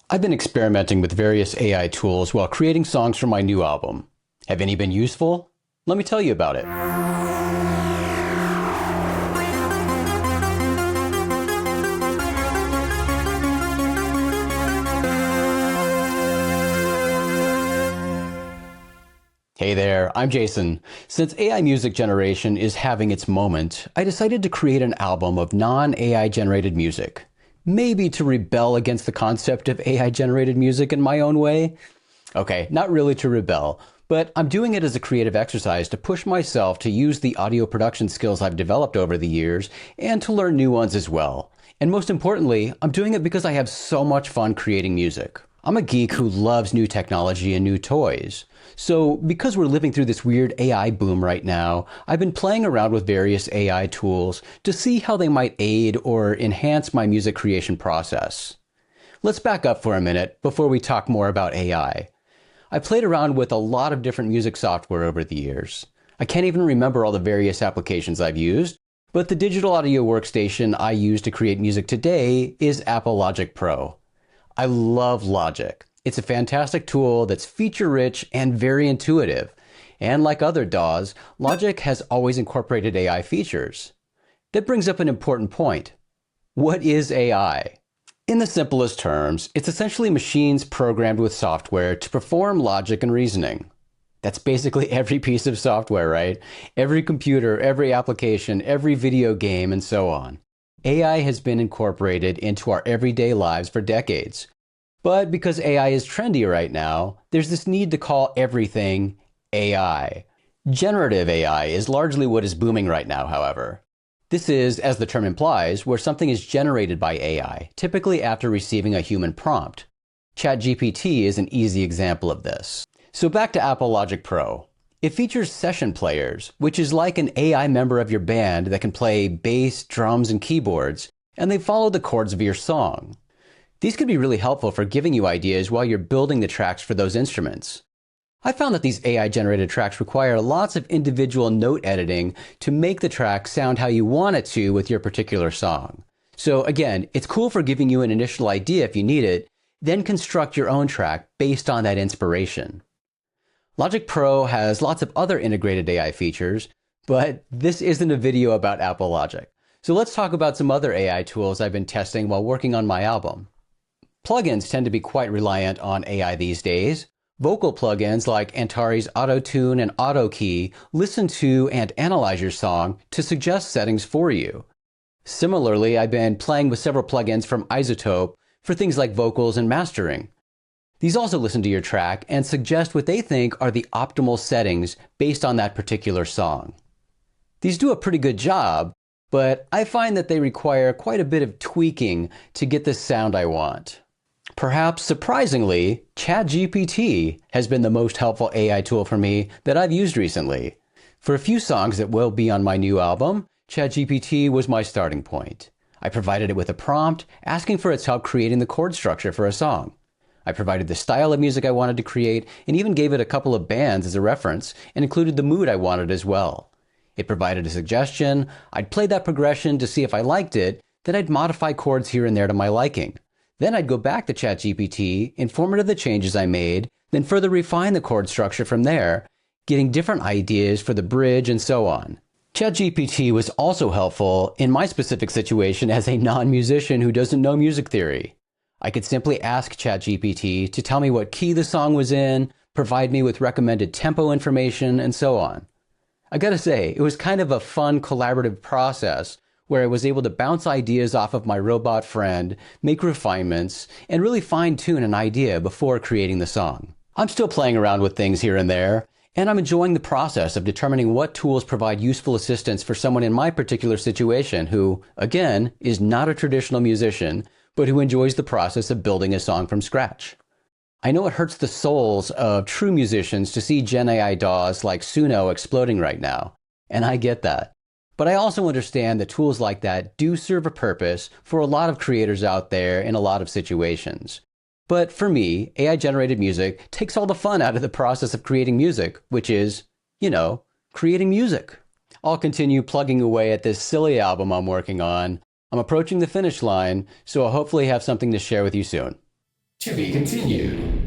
I've been experimenting with various AI tools while creating songs for my new album. Have any been useful? Let me tell you about it. Hey there, I'm Jason. Since AI music generation is having its moment, I decided to create an album of non-AI generated music. Maybe to rebel against the concept of AI generated music in my own way? Okay, not really to rebel, but I'm doing it as a creative exercise to push myself to use the audio production skills I've developed over the years and to learn new ones as well. And most importantly, I'm doing it because I have so much fun creating music. I'm a geek who loves new technology and new toys. So because we're living through this weird AI boom right now, I've been playing around with various AI tools to see how they might aid or enhance my music creation process. Let's back up for a minute before we talk more about AI. I played around with a lot of different music software over the years. I can't even remember all the various applications I've used, but the digital audio workstation I use to create music today is Apple Logic Pro. I love Logic. It's a fantastic tool that's feature-rich and very intuitive. And like other DAWs, Logic has always incorporated AI features. That brings up an important point. What is AI? In the simplest terms, it's essentially machines programmed with software to perform logic and reasoning. That's basically every piece of software, right? Every computer, every application, every video game, and so on. AI has been incorporated into our everyday lives for decades. But because AI is trendy right now, there's this need to call everything AI. Generative AI is largely what is booming right now, however. This is, as the term implies, where something is generated by AI, typically after receiving a human prompt. ChatGPT is an easy example of this. So back to Apple Logic Pro. It features session players, which is like an AI member of your band that can play bass, drums, and keyboards, and they follow the chords of your song. These can be really helpful for giving you ideas while you're building the tracks for those instruments. I found that these AI-generated tracks require lots of individual note editing to make the track sound how you want it to with your particular song. So again, it's cool for giving you an initial idea if you need it, then construct your own track based on that inspiration. Logic Pro has lots of other integrated AI features, but this isn't a video about Apple Logic. So let's talk about some other AI tools I've been testing while working on my album. Plugins tend to be quite reliant on AI these days. Vocal plugins like Antares Auto-Tune and AutoKey listen to and analyze your song to suggest settings for you. Similarly, I've been playing with several plugins from iZotope for things like vocals and mastering. These also listen to your track and suggest what they think are the optimal settings based on that particular song. These do a pretty good job, but I find that they require quite a bit of tweaking to get the sound I want. Perhaps surprisingly, ChatGPT has been the most helpful AI tool for me that I've used recently. For a few songs that will be on my new album, ChatGPT was my starting point. I provided it with a prompt asking for its help creating the chord structure for a song. I provided the style of music I wanted to create and even gave it a couple of bands as a reference and included the mood I wanted as well. It provided a suggestion, I'd play that progression to see if I liked it, then I'd modify chords here and there to my liking. Then I'd go back to ChatGPT, inform it of the changes I made, then further refine the chord structure from there, getting different ideas for the bridge and so on. ChatGPT was also helpful in my specific situation as a non-musician who doesn't know music theory. I could simply ask ChatGPT to tell me what key the song was in, provide me with recommended tempo information, and so on. I gotta say, it was kind of a fun collaborative process where I was able to bounce ideas off of my robot friend, make refinements, and really fine-tune an idea before creating the song. I'm still playing around with things here and there, and I'm enjoying the process of determining what tools provide useful assistance for someone in my particular situation who, again, is not a traditional musician, but who enjoys the process of building a song from scratch. I know it hurts the souls of true musicians to see Gen AI DAWs like Suno exploding right now, and I get that. But I also understand that tools like that do serve a purpose for a lot of creators out there in a lot of situations. But for me, AI-generated music takes all the fun out of the process of creating music, which is, creating music. I'll continue plugging away at this silly album I'm working on. I'm approaching the finish line, so I'll hopefully have something to share with you soon. To be continued.